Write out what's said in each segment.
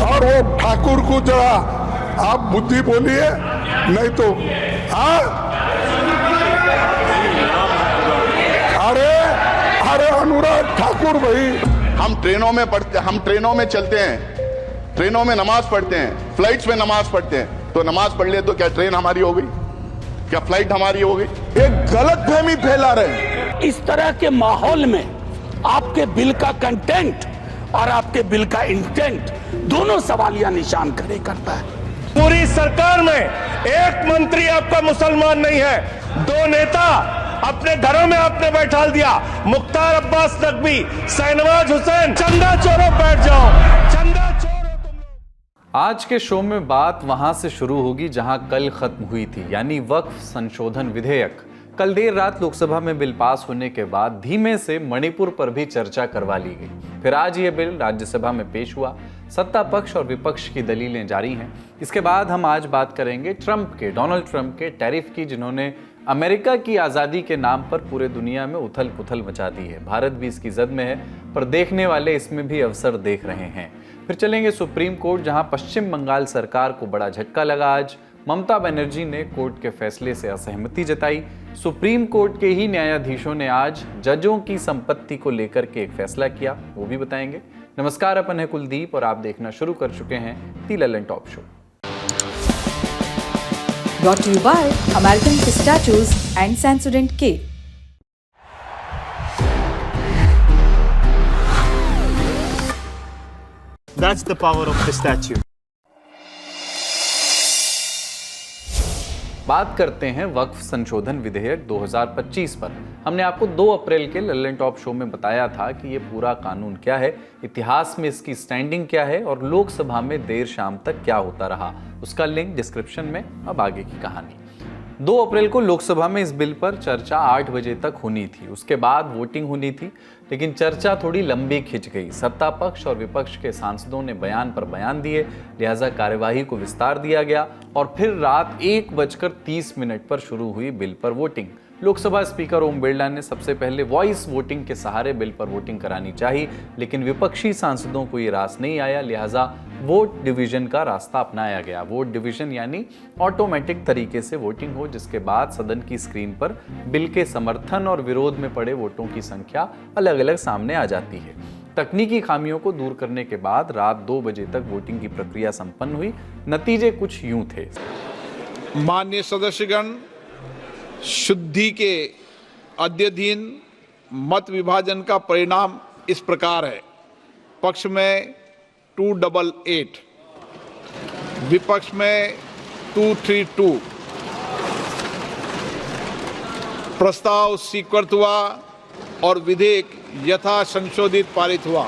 और वो ठाकुर को जरा आप बुद्धि बोलिए, नहीं तो अरे अनुराग ठाकुर भाई, हम ट्रेनों में पढ़ते, हम ट्रेनों में चलते हैं, ट्रेनों में नमाज पढ़ते हैं, फ्लाइट्स में नमाज पढ़ते हैं, तो नमाज पढ़ ले तो क्या ट्रेन हमारी हो गई, क्या फ्लाइट हमारी हो गई? एक गलतफहमी फैला रहे हैं। इस तरह के माहौल में आपके बिल का कंटेंट और आपके बिल का इंटेंट दोनों सवालिया निशान खड़े करता है। पूरी सरकार में एक मंत्री आपका मुसलमान नहीं है, 2 नेता अपने घरों में आपने बैठा दिया, मुख्तार अब्बास नकवी, शाहनवाज हुसैन, चंदा चोरों बैठ जाओ, चंदा चोर हो तुम लोग। आज के शो में बात वहां से शुरू होगी जहां कल खत्म हुई थी, यानी वक्फ संशोधन विधेयक। कल देर रात लोकसभा में बिल पास होने के बाद धीमे से मणिपुर पर भी चर्चा करवा ली गई। फिर आज ये बिल राज्यसभा में पेश हुआ। सत्ता पक्ष और विपक्ष की दलीलें जारी हैं। इसके बाद हम आज बात करेंगे डोनाल्ड ट्रंप के टैरिफ की, जिन्होंने अमेरिका की आज़ादी के नाम पर पूरे दुनिया में उथल पुथल मचा दी है। भारत भी इसकी जद में है, पर देखने वाले इसमें भी अवसर देख रहे हैं। फिर चलेंगे सुप्रीम कोर्ट, जहां पश्चिम बंगाल सरकार को बड़ा झटका लगा। आज ममता बनर्जी ने कोर्ट के फैसले से असहमति जताई। सुप्रीम कोर्ट के ही न्यायाधीशों ने आज जजों की संपत्ति को लेकर के एक फैसला किया, वो भी बताएंगे। नमस्कार, अपन है कुलदीप और आप देखना शुरू कर चुके हैं the Lallan top show. Brought to you by American Pistachios and Sensodyne K. That's the power of pistachio. बात करते हैं वक्फ संशोधन विधेयक 2025 पर। हमने आपको 2 अप्रैल के ललन टॉप शो में बताया था कि ये पूरा कानून क्या है, इतिहास में इसकी स्टैंडिंग क्या है और लोकसभा में देर शाम तक क्या होता रहा। उसका लिंक डिस्क्रिप्शन में। अब आगे की कहानी। 2 अप्रैल को लोकसभा में इस बिल पर चर्चा 8 बजे तक होनी थी। उसके बाद वोटिंग होनी थी, लेकिन चर्चा थोड़ी लंबी खिंच गई। सत्ता पक्ष और विपक्ष के सांसदों ने बयान पर बयान दिए, लिहाजा कार्यवाही को विस्तार दिया गया और फिर रात 1:30 पर शुरू हुई बिल पर वोटिंग। लोकसभा स्पीकर ओम बिरला ने सबसे पहले वॉइस वोटिंग के सहारे बिल पर वोटिंग करानी चाहिए, लेकिन विपक्षी सांसदों को ये रास नहीं आया, लिहाजा वोट डिवीजन का रास्ता अपनाया गया। वोट डिवीजन यानी ऑटोमेटिक तरीके से वोटिंग हो, जिसके बाद सदन की स्क्रीन पर बिल के समर्थन और विरोध में पड़े वोटों की संख्या अलग अलग सामने आ जाती है। तकनीकी खामियों को दूर करने के बाद रात 2 बजे तक वोटिंग की प्रक्रिया संपन्न हुई। नतीजे कुछ यूं थे। माननीय सदस्यगण, शुद्धि के अद्यतन मत विभाजन का परिणाम इस प्रकार है। पक्ष में 288, विपक्ष में 232। प्रस्ताव स्वीकृत हुआ और विधेयक यथा संशोधित पारित हुआ।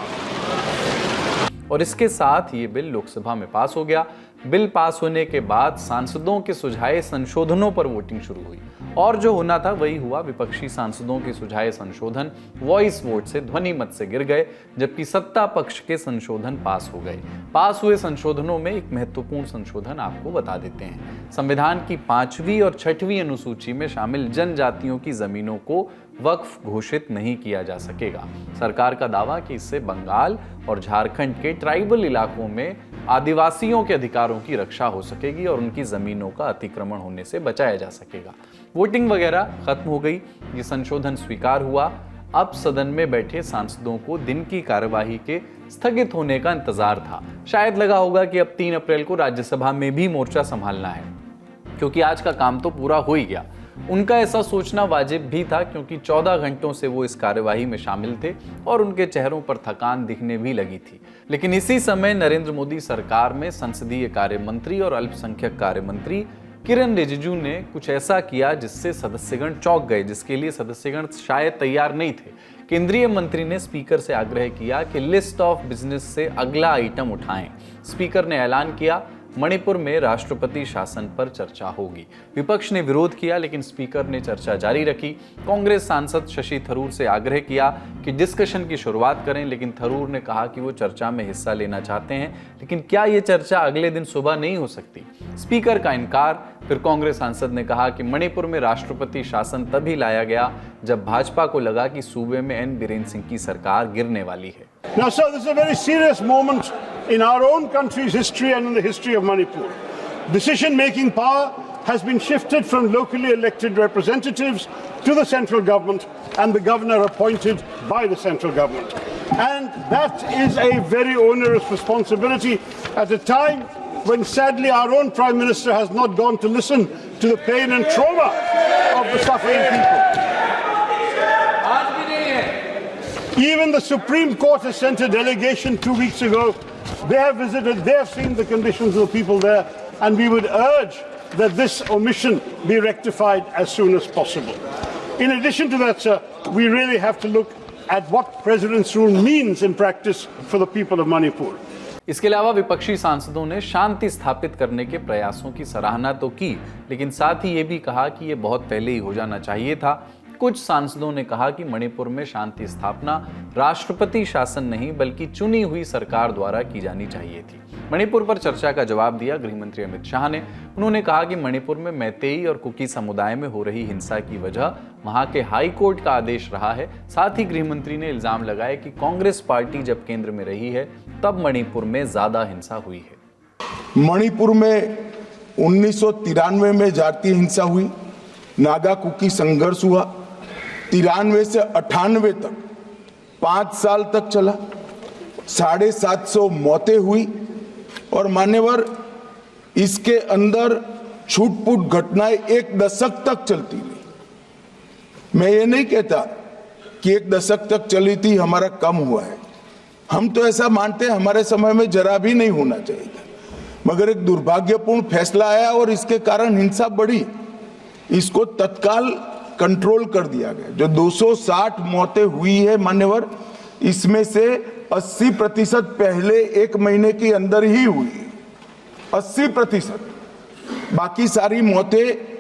और इसके साथ ये बिल लोकसभा में पास हो गया। बिल पास होने के बाद सांसदों के सुझाए संशोधनों पर वोटिंग शुरू हुई और जो होना था वही हुआ। विपक्षी सांसदों के सुझाए संशोधन वॉइस वोट से, ध्वनि मत से गिर गए, जबकि सत्ता पक्ष के संशोधन पास हो गए। पास हुए संशोधनों में एक महत्वपूर्ण संशोधन आपको बता देते हैं। संविधान की 5वीं और 6वीं अनुसूची में शामिल जनजातियों की जमीनों को वक्फ घोषित नहीं किया जा सकेगा। सरकार का दावा कि इससे बंगाल और झारखंड के ट्राइबल इलाकों में आदिवासियों के अधिकारों की रक्षा हो सकेगी और उनकी जमीनों का अतिक्रमण होने से बचाया जा सकेगा। वोटिंग वगैरह खत्म हो गई, ये संशोधन स्वीकार हुआ। अब सदन में बैठे सांसदों को दिन की कार्यवाही के स्थगित होने का इंतजार था। शायद लगा होगा कि अब 3 अप्रैल को राज्यसभा में भी मोर्चा संभालना है, क्योंकि आज का काम तो पूरा हो ही गया। उनका ऐसा सोचना वाजिब भी था, क्योंकि 14 घंटों से वो इस कार्यवाही में शामिल थे और उनके चेहरों पर थकान दिखने भी लगी थी। लेकिन इसी समय नरेंद्र मोदी सरकार में संसदीय कार्य मंत्री और अल्पसंख्यक कार्य मंत्री किरण रिजिजू ने कुछ ऐसा किया जिससे सदस्यगण चौंक गए, जिसके लिए सदस्यगण शायद तैयार नहीं थे। केंद्रीय मंत्री ने स्पीकर से आग्रह किया कि लिस्ट ऑफ बिजनेस से अगला आइटम उठाएं। स्पीकर ने ऐलान किया, मणिपुर में राष्ट्रपति शासन पर चर्चा होगी। विपक्ष ने विरोध किया, लेकिन स्पीकर ने चर्चा जारी रखी। कांग्रेस सांसद शशि थरूर से आग्रह किया कि डिस्कशन की शुरुआत करें, लेकिन थरूर ने कहा कि वो चर्चा में हिस्सा लेना चाहते हैं, लेकिन क्या ये चर्चा अगले दिन सुबह नहीं हो सकती। स्पीकर का इनकार। फिर कांग्रेस सांसद ने कहा कि मणिपुर में राष्ट्रपति शासन तभी लाया गया जब भाजपा को लगा कि सूबे में एन बीरेन सिंह की सरकार गिरने वाली है। Now, sir, this is a very serious moment in our own country's history and in the history of Manipur. Decision-making power has been shifted from locally elected representatives to the central government and the governor appointed by the central government. And that is a very onerous responsibility at a time when sadly our own Prime Minister has not gone to listen to the pain and trauma of the suffering people. Even the Supreme Court has sent a delegation 2 weeks ago. They have visited, they have seen the conditions of the people there, and we would urge that this omission be rectified as soon as possible. In addition to that, sir, we really have to look at what President's rule means in practice for the people of Manipur. इसके अलावा विपक्षी सांसदों ने शांति स्थापित करने के प्रयासों की सराहना तो की, लेकिन साथ ही ये भी कहा कि ये बहुत पहले ही हो जाना चाहिए था। कुछ सांसदों ने कहा कि मणिपुर में शांति स्थापना राष्ट्रपति शासन नहीं बल्कि चुनी हुई सरकार द्वारा की जानी चाहिए थी। मणिपुर पर चर्चा का जवाब दिया गृह मंत्री अमित शाह ने। उन्होंने कहा कि मणिपुर में मैतेई और कुकी समुदाय में हो रही हिंसा की वजह वहां के हाई कोर्ट का आदेश रहा है। साथ ही गृह मंत्री ने इल्जाम लगाया कि कांग्रेस पार्टी जब केंद्र में रही है तब मणिपुर में ज्यादा हिंसा हुई है। मणिपुर में 1993 में जातीय हिंसा हुई, नागा कुकी संघर्ष हुआ, 93 से 98 तक 5 साल तक चला, 750 मौतें हुई और मान्यवर इसके अंदर छूट-फूट घटनाएं 1 दशक तक चलती रही। मैं ये नहीं कहता कि 1 दशक तक चली थी हमारा कम हुआ है, हम तो ऐसा मानते हैं हमारे समय में जरा भी नहीं होना चाहिए था, मगर एक दुर्भाग्यपूर्ण फैसला आया और इसके कारण हिंसा बढ़ी। इसको तत्काल कंट्रोल कर दिया गया। जो 260 मौतें हुई है मान्यवर, इसमें से 80% पहले 1 महीने के अंदर ही हुई, 80%। बाकी सारी मौतें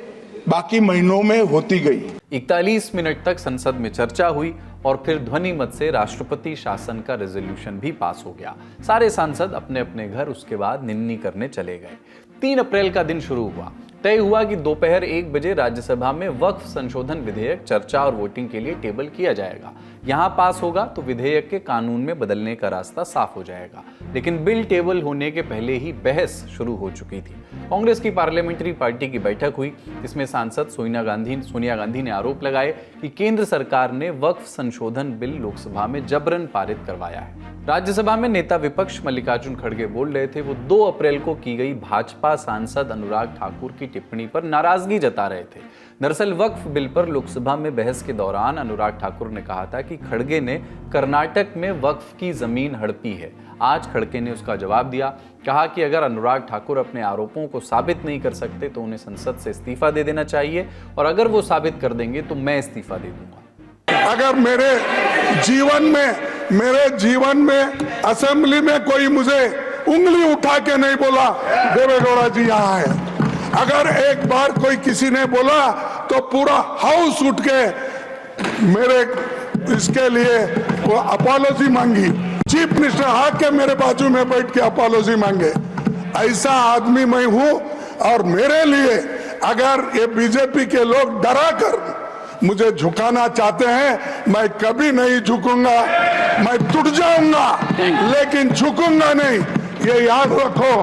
बाकी महीनों में होती गई। 41 मिनट तक संसद में चर्चा हुई और फिर ध्वनि मत से राष्ट्रपति शासन का रेजोल्यूशन भी पास हो गया। सारे सांसद अपने अपने घर उसके बाद निन्नी करने चले गए। 3 अप्रैल का दिन शुरू हुआ। तय हुआ कि दोपहर 1 बजे राज्यसभा में वक्फ संशोधन विधेयक चर्चा और वोटिंग के लिए टेबल किया जाएगा। यहां पास होगा तो विधेयक के कानून में बदलने का रास्ता साफ हो जाएगा। लेकिन बिल टेबल होने के पहले ही बहस शुरू हो चुकी थी। कांग्रेस की पार्लियामेंट्री पार्टी की बैठक हुई, जिसमें सांसद सोनिया गांधी ने आरोप लगाए कि केंद्र सरकार ने वक्फ संशोधन बिल लोकसभा में जबरन पारित करवाया है। राज्यसभा में नेता विपक्ष मल्लिकार्जुन खड़गे बोल रहे थे। वो 2 अप्रैल को की गई भाजपा सांसद अनुराग ठाकुर की टिप्पणी पर नाराजगी जता रहे थे। दरअसल वक्फ बिल पर लोकसभा में बहस के दौरान अनुराग ठाकुर ने कहा था कि खड़गे ने कर्नाटक में वक्फ की जमीन हड़पी है। आज खड़गे ने उसका जवाब दिया, कहा कि अगर अनुराग ठाकुर अपने आरोपों को साबित नहीं कर सकते तो उन्हें संसद से इस्तीफा दे देना चाहिए, और अगर वो साबित कर देंगे तो मैं इस्तीफा दे दूंगा। अगर मेरे जीवन में असेंबली में कोई मुझे उंगली उठा के नहीं बोला देवेगौड़ा जी यहाँ है, अगर एक बार कोई किसी ने बोला तो पूरा हाउस उठ के मेरे इसके लिए वो अपॉलॉजी मांगी, चीफ मिनिस्टर आके मेरे बाजू में बैठ के अपॉलॉजी मांगे। ऐसा आदमी मैं हूं, और मेरे लिए अगर ये बीजेपी के लोग डरा कर मुझे झुकाना चाहते हैं, मैं कभी नहीं झुकूंगा। मैं टूट जाऊंगा लेकिन झुकूंगा नहीं, ये याद रखो।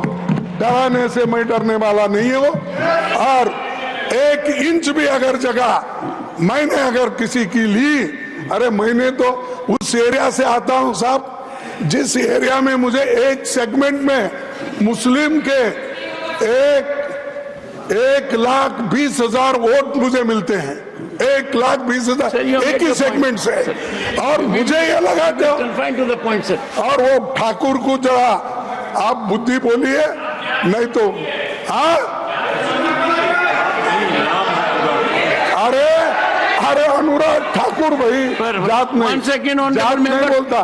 डराने से मैं डरने वाला नहीं हूं, और 1 इंच भी अगर जगह मैंने अगर किसी की ली, अरे मैंने तो उस एरिया से आता हूं साहब, जिस एरिया में मुझे एक सेगमेंट में मुस्लिम के 1,20,000 वोट मुझे मिलते हैं, 1,20,000 एक ही सेगमेंट से, और मुझे ये लगा था। और वो ठाकुर को जरा आप बुद्धि बोलिए, नहीं तो हाँ, अरे अनुराग ठाकुर भाई जात नहीं बोलता।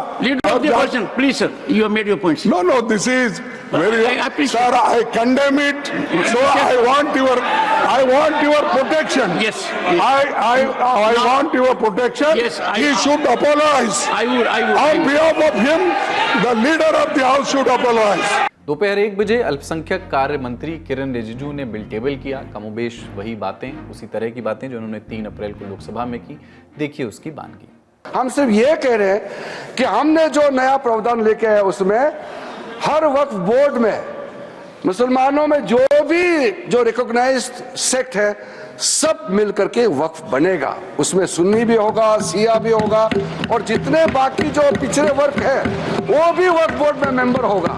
Please, sir, you have made your points. No, this is very, sir, I condemn it. So I want your protection. Yes. I want your protection. Yes, he should apologize. I would. On behalf of him, the leader of the house should apologize. दोपहर 1 बजे अल्पसंख्यक कार्य मंत्री किरण रिजिजू ने bill table किया। कमोबेश वही बातें, उसी तरह की बातें जो उन्होंने 3 अप्रैल को लोकसभा में की। देखिए उसकी बानगी। हम सिर्फ ये कह रहे हैं कि हमने जो नया प्रावधान लेके आए उसमें हर वक्फ बोर्ड में मुसलमानों में जो रिकॉग्नाइज्ड सेक्ट है सब मिल करके वक्फ बनेगा। उसमें सुन्नी भी होगा, शिया भी होगा और जितने बाकी जो पिछड़े वर्ग है वो भी वक्फ बोर्ड में मेंबर होगा।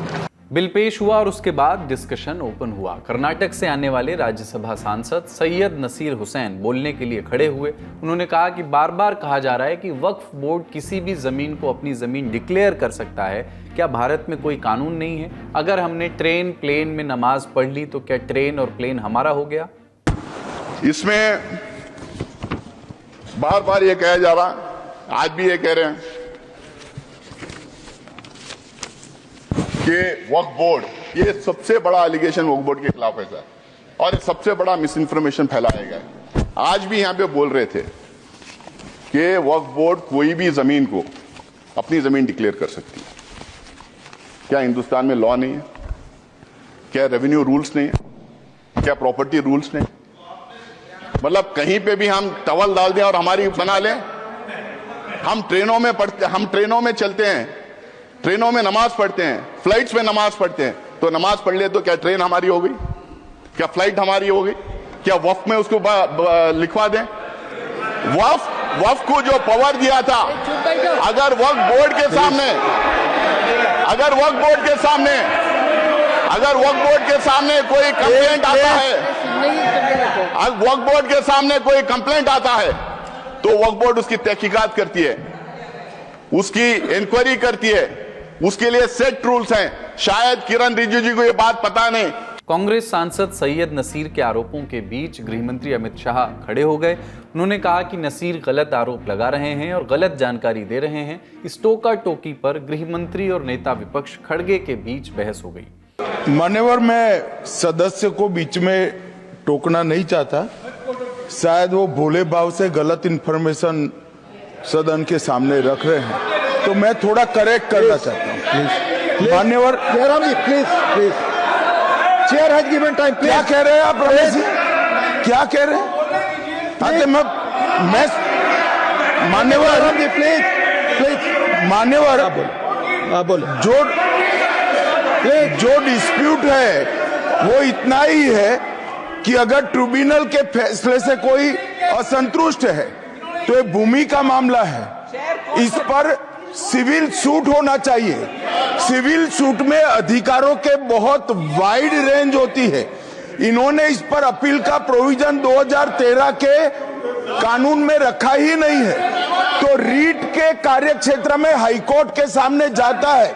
बिल पेश हुआ और उसके बाद डिस्कशन ओपन हुआ। कर्नाटक से आने वाले राज्यसभा सांसद सैयद नसीर हुसैन बोलने के लिए खड़े हुए। उन्होंने कहा कि बार बार कहा जा रहा है कि वक्फ बोर्ड किसी भी जमीन को अपनी जमीन डिक्लेयर कर सकता है। क्या भारत में कोई कानून नहीं है? अगर हमने ट्रेन प्लेन में नमाज पढ़ ली तो क्या ट्रेन और प्लेन हमारा हो गया? इसमें बार बार ये कहा जा रहा, आज भी ये कह रहे हैं कि वक्फ बोर्ड, ये सबसे बड़ा एलिगेशन वक्फ बोर्ड के खिलाफ है सर, और ये सबसे बड़ा मिस इन्फॉर्मेशन फैलाया गया। आज भी यहां पे बोल रहे थे कि वक्फ बोर्ड कोई भी जमीन को अपनी जमीन डिक्लेयर कर सकती है। क्या हिंदुस्तान में लॉ नहीं है? क्या रेवेन्यू रूल्स नहीं है? क्या प्रॉपर्टी रूल्स नहीं? मतलब कहीं पे भी हम टवल डाल दें और हमारी बना लें? हम ट्रेनों में चलते हैं, ट्रेनों में नमाज पढ़ते हैं, फ्लाइट्स में नमाज पढ़ते हैं, तो नमाज पढ़ ले तो क्या ट्रेन हमारी हो गई? क्या फ्लाइट हमारी हो गई? क्या वक्फ में उसको लिखवा दें? वक्फ को जो पावर दिया था, अगर वक्फ बोर्ड के सामने कोई कंप्लेंट आता है, वक्फ बोर्ड के सामने कोई कंप्लेंट आता है तो वक्फ बोर्ड उसकी तहकीकात करती है, उसकी इंक्वायरी करती है, उसके लिए सेट रूल्स हैं। शायद किरण रिजिजू को ये बात पता नहीं। कांग्रेस सांसद सैयद नसीर के आरोपों के बीच गृहमंत्री अमित शाह खड़े हो गए। उन्होंने कहा कि नसीर गलत आरोप लगा रहे हैं और गलत जानकारी दे रहे हैं। इस टोका टोकी पर गृहमंत्री और नेता विपक्ष खड़गे के बीच बहस हो गई। मान्यवर, मैं सदस्य को बीच में टोकना नहीं चाहता। शायद वो भोले भाव से गलत इंफॉर्मेशन सदन के सामने रख रहे हैं, तो मैं थोड़ा करेक्ट करना चाहता हूँ। मान्यवर, please chair has given time. क्या कह रहे हैं आप रमेश जी? क्या कह रहे हैं? मैं मान्यवर, प्लीज मान्यवर, जो डिस्प्यूट है वो इतना ही है कि अगर ट्रिब्यूनल के फैसले से कोई असंतुष्ट है तो ये भूमि का मामला है, इस पर सिविल सूट होना चाहिए। सिविल सूट में अधिकारों के बहुत वाइड रेंज होती है। इन्होंने इस पर अपील का प्रोविजन 2013 के कानून में रखा ही नहीं है, तो रीट के कार्य क्षेत्र में हाईकोर्ट के सामने जाता है।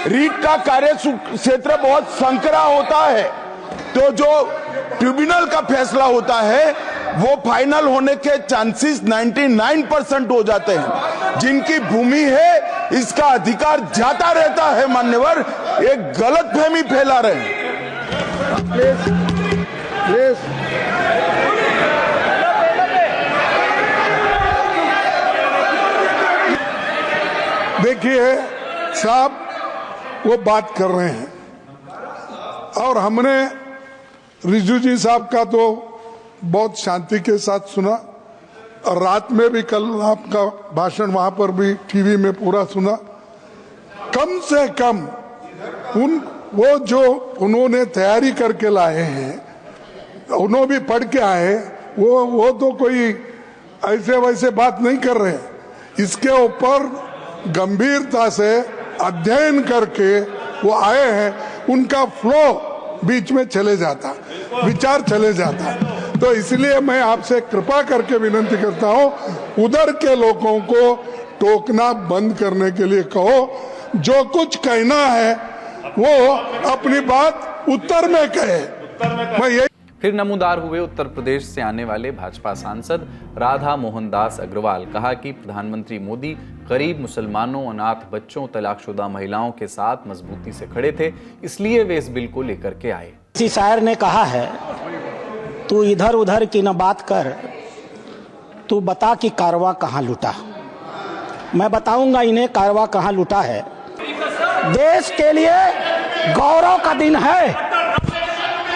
रीट का कार्य क्षेत्र बहुत संकरा होता है, तो जो ट्रिब्यूनल का फैसला होता है वो फाइनल होने के चांसेस 99% हो जाते हैं। जिनकी भूमि है इसका अधिकार जाता रहता है। मान्यवर, एक गलतफहमी फैला रहे हैं। प्लीज देखिए साहब, वो बात कर रहे हैं और हमने रिजिजू जी साहब का तो बहुत शांति के साथ सुना और रात में भी कल आपका भाषण वहां पर भी टीवी में पूरा सुना। कम से कम वो जो उन्होंने तैयारी करके लाए हैं, उन्होंने भी पढ़ के आए, वो तो कोई ऐसे वैसे बात नहीं कर रहे। इसके ऊपर गंभीरता से अध्ययन करके वो आए हैं। उनका फ्लो बीच में चले जाता, विचार चले जाता। तो इसलिए मैं आपसे कृपा करके विनती करता हूं, उधर के लोगों को टोकना बंद करने के लिए कहो। जो कुछ कहना है वो अपनी बात उत्तर में कहे। मैं यही। फिर नमूदार हुए उत्तर प्रदेश से आने वाले भाजपा सांसद राधा मोहन दास अग्रवाल। कहा कि प्रधानमंत्री मोदी गरीब मुसलमानों, अनाथ बच्चों, तलाकशुदा महिलाओं के साथ मजबूती से खड़े थे, इसलिए वे इस बिल को लेकर के आए। किसी शायर ने कहा है, तू इधर उधर की न बात कर, तू बता कि कारवां कहाँ लूटा। मैं बताऊंगा इन्हें कारवां कहाँ लूटा है। देश के लिए गौरव का दिन है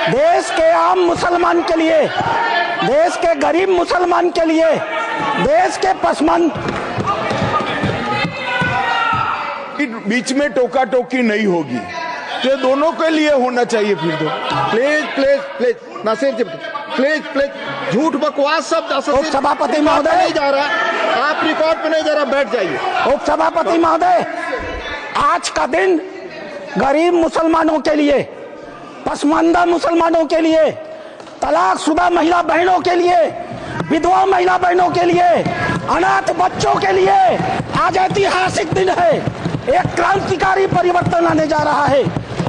देश के आम मुसलमान के लिए, देश के गरीब मुसलमान के लिए, देश के पसमानदा बीच में टोका टोकी नहीं होगी, तो दोनों के लिए होना चाहिए। फिर तो please please please Nasir ji please please, झूठ बकवास सब उपसभापति महोदय नहीं जा रहा, आप रिकॉर्ड पे नहीं जा रहा, बैठ जाइए। उपसभापति महोदय, आज का दिन गरीब मुसलमानों के लिए, पसमानदा मुसलमानों के लिए, तलाकशुदा महिला बहनों के लिए, विधवा महिला बहनों के लिए, अनाथ बच्चों के लिए आज ऐतिहासिक दिन है। एक क्रांतिकारी परिवर्तन आने जा रहा है।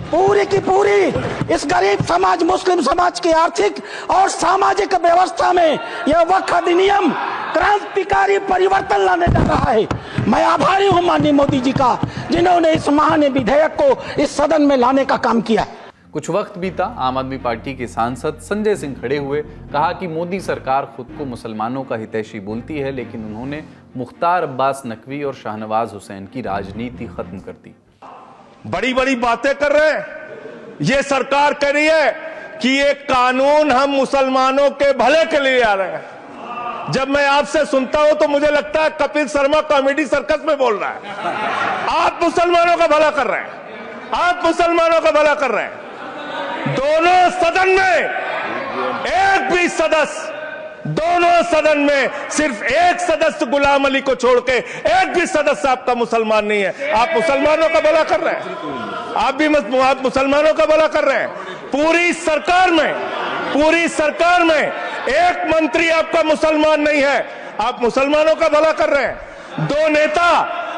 पूरी की पूरी इस गरीब समाज, मुस्लिम समाज की आर्थिक और सामाजिक व्यवस्था में यह वक्फ अधिनियम क्रांतिकारी परिवर्तन लाने जा रहा है। मैं आभारी हूं माननीय मोदी जी का, जिन्होंने इस महान विधेयक को इस सदन में लाने का काम किया। कुछ वक्त बीता, आम आदमी पार्टी के सांसद संजय सिंह खड़े हुए, कहा कि मोदी सरकार खुद को मुसलमानों का हितैषी बोलती है, लेकिन उन्होंने मुख्तार अब्बास नकवी और शाहनवाज हुसैन की राजनीति खत्म कर दी। बड़ी बड़ी बातें कर रहे हैं। ये सरकार कह रही है कि ये कानून हम मुसलमानों के भले के लिए आ रहे हैं। जब मैं आपसे सुनता हूं तो मुझे लगता है कपिल शर्मा कॉमेडी सर्कस में बोल रहा है। आप मुसलमानों का भला कर रहे हैं, आप मुसलमानों का भला कर रहे हैं। दोनों सदन में एक भी सदस्य, दोनों सदन में सिर्फ एक सदस्य गुलाम अली को छोड़ के एक भी सदस्य आपका मुसलमान नहीं है। आप मुसलमानों का भला कर रहे हैं, आप मुसलमानों का भला कर रहे हैं। पूरी सरकार में एक मंत्री आपका मुसलमान नहीं है, आप मुसलमानों का भला कर रहे हैं। दो नेता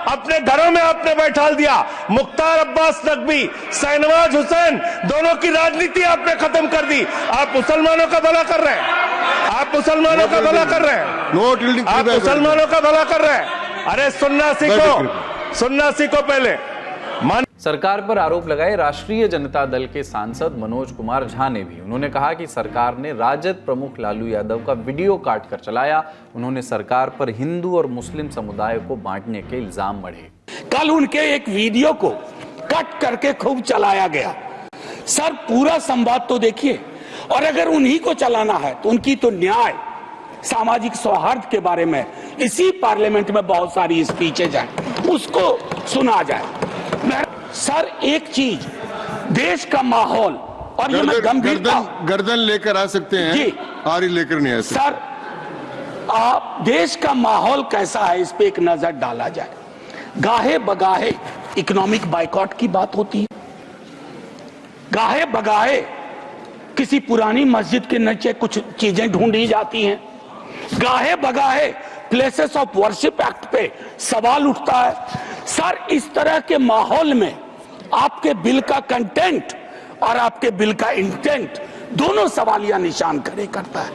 अपने घरों में आपने बैठा दिया, मुख्तार अब्बास नकवी, शाहनवाज हुसैन, दोनों की राजनीति आपने खत्म कर दी। आप मुसलमानों का भला कर रहे हैं, आप मुसलमानों का भला कर रहे हैं, आप मुसलमानों का भला कर रहे हैं। अरे सुनना सीखो पहले। सरकार पर आरोप लगाए राष्ट्रीय जनता दल के सांसद मनोज कुमार झा ने भी। उन्होंने कहा कि सरकार ने राजद प्रमुख लालू यादव का वीडियो काट कर चलाया। उन्होंने सरकार पर हिंदू और मुस्लिम समुदाय को बांटने के इल्जाम मढ़े। कल उनके एक वीडियो को कट करके खूब चलाया गया। सर, पूरा संवाद तो देखिए, और अगर उन्हीं को चलाना है तो उनकी तो न्याय, सामाजिक सौहार्द के बारे में इसी पार्लियामेंट में बहुत सारी स्पीचेज हैं, उसको सुना जाए। सर, एक चीज, देश का माहौल, और ये मैं गंभीरता, गर्दन लेकर आ सकते हैं जी, आरी लेकर नहीं आ सकते। सर, आप देश का माहौल कैसा है इस पे एक नजर डाला जाए। गाहे बगाहे इकोनॉमिक बाइकॉट की बात होती है, गाहे बगाहे किसी पुरानी मस्जिद के नीचे कुछ चीजें ढूंढी जाती हैं, गाहे बगाहे प्लेसेस ऑफ वर्शिप एक्ट पे सवाल उठता है। सर, इस तरह के माहौल में आपके बिल का कंटेंट और आपके बिल का इंटेंट दोनों सवालिया निशान खड़े करता है।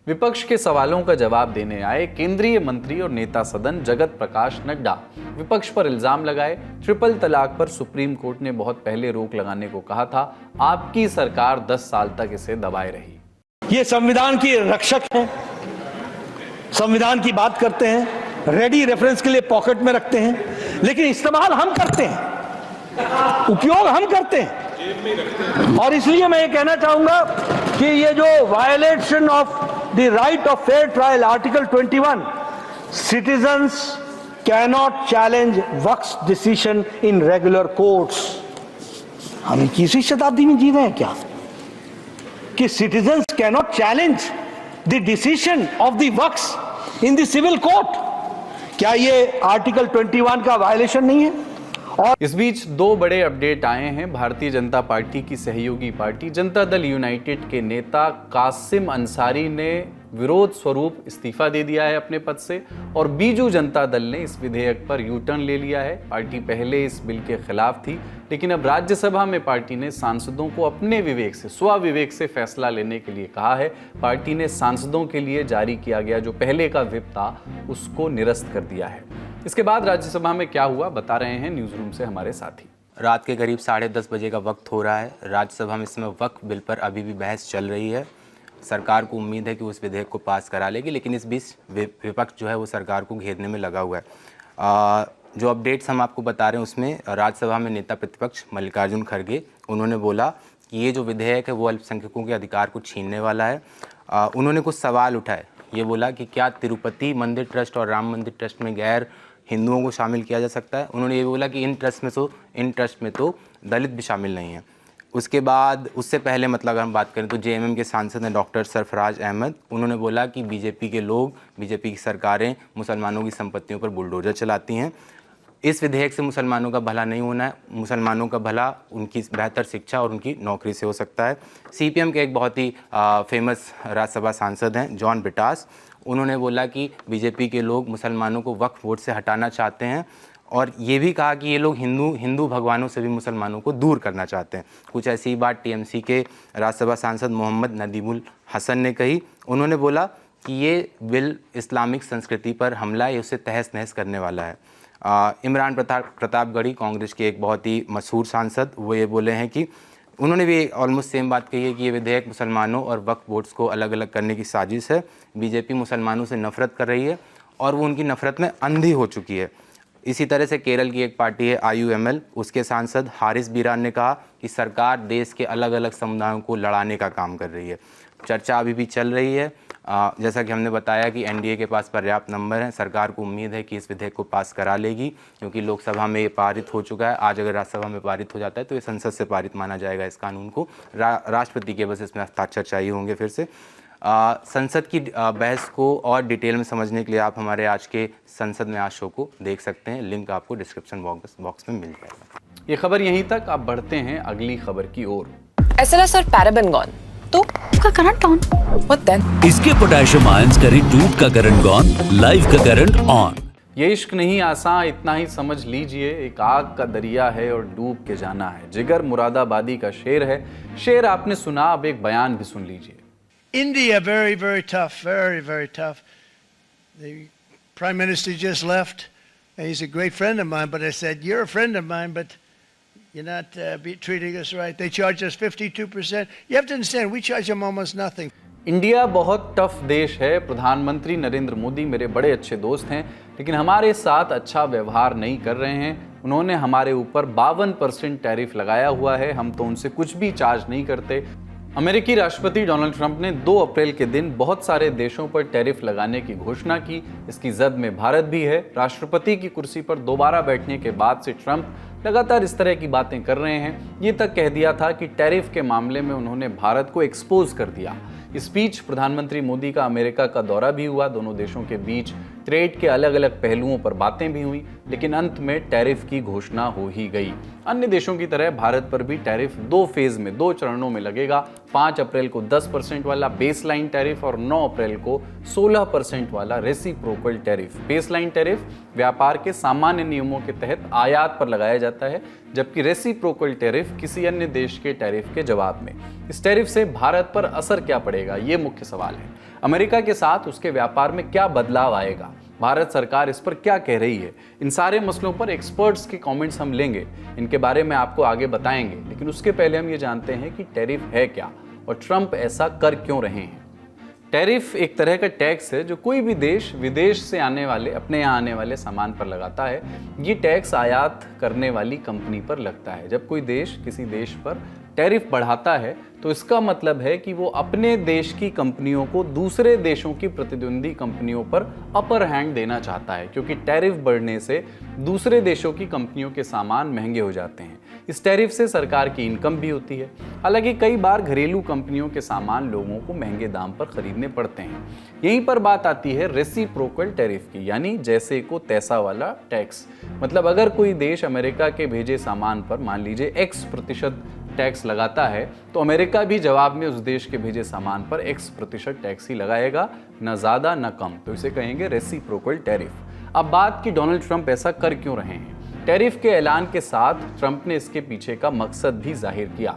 विपक्ष के सवालों का जवाब देने आए केंद्रीय मंत्री और नेता सदन जगत प्रकाश नड्डा। विपक्ष पर इल्जाम लगाए, ट्रिपल तलाक पर सुप्रीम कोर्ट ने बहुत पहले रोक लगाने को कहा था, आपकी सरकार 10 साल तक इसे दबाए रही। ये संविधान की रक्षक हैं, संविधान की बात करते हैं, रेडी रेफरेंस के लिए पॉकेट में रखते हैं, लेकिन इस्तेमाल हम करते हैं, उपयोग हम करते हैं। और इसलिए मैं ये कहना चाहूंगा कि ये जो violation of the right of fair trial article 21, citizens cannot challenge Waqf decision in regular courts. हम 21वीं शताब्दी में जी रहे हैं क्या कि citizens cannot challenge the decision of the Waqf in the civil court? क्या ये आर्टिकल 21 का वायलेशन नहीं है? और इस बीच दो बड़े अपडेट आए हैं। भारतीय जनता पार्टी की सहयोगी पार्टी जनता दल यूनाइटेड के नेता कासिम अंसारी ने विरोध स्वरूप इस्तीफा दे दिया है अपने पद से, और बीजू जनता दल ने इस विधेयक पर यू टर्न ले लिया है। पार्टी पहले इस बिल के खिलाफ थी, लेकिन अब राज्यसभा में पार्टी ने सांसदों को अपने विवेक से, स्वविवेक से फैसला लेने के लिए कहा है। पार्टी ने सांसदों के लिए जारी किया गया जो पहले का व्हिप था उसको निरस्त कर दिया है। इसके बाद राज्यसभा में क्या हुआ बता रहे हैं न्यूज रूम से हमारे साथी। रात के करीब 10:30 बजे का वक्त हो रहा है। राज्यसभा में इस समय वक्फ बिल पर अभी भी बहस चल रही है। सरकार को उम्मीद है कि उस विधेयक को पास करा लेगी, लेकिन इस बीच विपक्ष जो है वो सरकार को घेरने में लगा हुआ है। जो अपडेट्स हम आपको बता रहे हैं उसमें राज्यसभा में नेता प्रतिपक्ष मल्लिकार्जुन खड़गे उन्होंने बोला कि ये जो विधेयक है वो अल्पसंख्यकों के अधिकार को छीनने वाला है। उन्होंने कुछ सवाल उठाए, ये बोला कि क्या तिरुपति मंदिर ट्रस्ट और राम मंदिर ट्रस्ट में गैर हिंदुओं को शामिल किया जा सकता है। उन्होंने ये बोला कि इन ट्रस्ट में तो दलित भी शामिल नहीं है। उसके बाद उससे पहले मतलब अगर हम बात करें तो जेएमएम के सांसद हैं डॉक्टर सरफराज अहमद, उन्होंने बोला कि बीजेपी के लोग, बीजेपी की सरकारें मुसलमानों की संपत्तियों पर बुलडोजर चलाती हैं। इस विधेयक से मुसलमानों का भला नहीं होना है, मुसलमानों का भला उनकी बेहतर शिक्षा और उनकी नौकरी से हो सकता है। सीपीएम के एक बहुत ही फेमस राज्यसभा सांसद हैं जॉन ब्रिटास, उन्होंने बोला कि बीजेपी के लोग मुसलमानों को वक्फ बोर्ड से हटाना चाहते हैं और ये भी कहा कि ये लोग हिंदू भगवानों से भी मुसलमानों को दूर करना चाहते हैं। कुछ ऐसी ही बात टीएमसी के राज्यसभा सांसद मोहम्मद नदीमुल हसन ने कही। उन्होंने बोला कि ये बिल इस्लामिक संस्कृति पर हमला है, उसे तहस नहस करने वाला है। इमरान प्रतापगढ़ी कांग्रेस के एक बहुत ही मशहूर सांसद, वो ये बोले हैं कि उन्होंने भी ऑलमोस्ट सेम बात कही है कि ये विधेयक मुसलमानों और वक्फ बोर्ड्स को अलग अलग करने की साजिश है। बीजेपी मुसलमानों से नफरत कर रही है और वो उनकी नफरत में अंधी हो चुकी है। इसी तरह से केरल की एक पार्टी है IUML, उसके सांसद हारिस बीरान ने कहा कि सरकार देश के अलग अलग समुदायों को लड़ाने का काम कर रही है। चर्चा अभी भी चल रही है। जैसा कि हमने बताया कि एनडीए के पास पर्याप्त नंबर हैं, सरकार को उम्मीद है कि इस विधेयक को पास करा लेगी क्योंकि लोकसभा में ये पारित हो चुका है। आज अगर राज्यसभा में पारित हो जाता है तो ये संसद से पारित माना जाएगा इस कानून को। राष्ट्रपति के बस इसमें हस्ताक्षर चाहिए होंगे फिर से। संसद की बहस को और डिटेल में समझने के लिए आप हमारे आज के संसद में आज शो को देख सकते हैं, लिंक आपको डिस्क्रिप्शन बॉक्स में मिल जाएगा। ये खबर यहीं तक, अब बढ़ते हैं अगली खबर की ओर। SLS और पैराबेन गॉन तो उसका करंट ऑन, व्हाट देन? इसके पोटेशियम आयंस करें ट्यूब का करंट गॉन, लाइव का करंट ऑन। ये इश्क नहीं आसान, इतना ही समझ लीजिए, एक आग का दरिया है और डूब के जाना है। जिगर मुरादाबादी का शेर है। शेर आपने सुना, अब एक बयान भी सुन लीजिए। India, very, very tough, very, very tough. The Prime Minister just left, and he's a great friend of mine, but I said, you're a friend of mine, but you're not treating us right. They charge us 52%. You have to understand, we charge them almost nothing. India बहुत tough देश है। प्रधानमंत्री नरेंद्र मोदी मेरे बड़े अच्छे दोस्त हैं, लेकिन हमारे साथ अच्छा व्यवहार नहीं कर रहे हैं। उन्होंने हमारे ऊपर 52% टैरिफ लगाया हुआ है, हम तो उनसे कुछ भी चार्ज नहीं करते। अमेरिकी राष्ट्रपति डोनाल्ड ट्रंप ने 2 अप्रैल के दिन बहुत सारे देशों पर टैरिफ लगाने की घोषणा की। इसकी जद में भारत भी है। राष्ट्रपति की कुर्सी पर दोबारा बैठने के बाद से ट्रंप लगातार इस तरह की बातें कर रहे हैं। ये तक कह दिया था कि टैरिफ के मामले में उन्होंने भारत को एक्सपोज कर दिया। इस बीच प्रधानमंत्री मोदी का अमेरिका का दौरा भी हुआ। दोनों देशों के बीच ट्रेड के अलग अलग पहलुओं पर बातें भी हुई, लेकिन अंत में टैरिफ की घोषणा हो ही गई। अन्य देशों की तरह भारत पर भी टैरिफ 2 फेज में, 2 चरणों में लगेगा। 5 अप्रैल को 10% वाला बेसलाइन टैरिफ और 9 अप्रैल को 16% वाला रेसिप्रोकल टैरिफ। बेसलाइन टैरिफ व्यापार के सामान्य नियमों के तहत आयात पर लगाया जाता है, जबकि रेसिप्रोकल टैरिफ किसी अन्य देश के टैरिफ के जवाब में। इस टैरिफ से भारत पर असर क्या पड़ेगा, ये मुख्य सवाल है। अमेरिका के साथ उसके व्यापार में क्या बदलाव आएगा, भारत सरकार इस पर क्या कह रही है, इन सारे मसलों पर एक्सपर्ट्स के कमेंट्स हम लेंगे, इनके बारे में आपको आगे बताएंगे। लेकिन उसके पहले हम ये जानते हैं कि टैरिफ है क्या और ट्रंप ऐसा कर क्यों रहे हैं। टैरिफ एक तरह का टैक्स है जो कोई भी देश विदेश से आने वाले, अपने यहाँ आने वाले सामान पर लगाता है। ये टैक्स आयात करने वाली कंपनी पर लगता है। जब कोई देश किसी देश पर टैरिफ बढ़ाता है तो इसका मतलब है कि वो अपने देश की कंपनियों को दूसरे देशों की प्रतिद्वंदी कंपनियों पर अपर हैंड देना चाहता है, क्योंकि टैरिफ बढ़ने से दूसरे देशों की कंपनियों के सामान महंगे हो जाते हैं। इस टैरिफ से सरकार की इनकम भी होती है। हालांकि कई बार घरेलू कंपनियों के सामान लोगों को महंगे दाम पर खरीदने पड़ते हैं। यहीं पर बात आती है रेसिप्रोकल टैरिफ की, यानी जैसे को तैसा वाला टैक्स। मतलब अगर कोई देश अमेरिका के भेजे सामान पर मान लीजिए X% टैक्स लगाता है, तो अमेरिका भी जवाब में उस देश के भेजे सामान पर X% टैक्स ही लगाएगा, न ज़्यादा न कम। तो इसे कहेंगे रेसिप्रोकल टैरिफ। अब बात की डोनाल्ड ट्रंप ऐसा कर क्यों रहे हैं। टैरिफ के ऐलान के साथ ट्रंप ने इसके पीछे का मकसद भी जाहिर किया।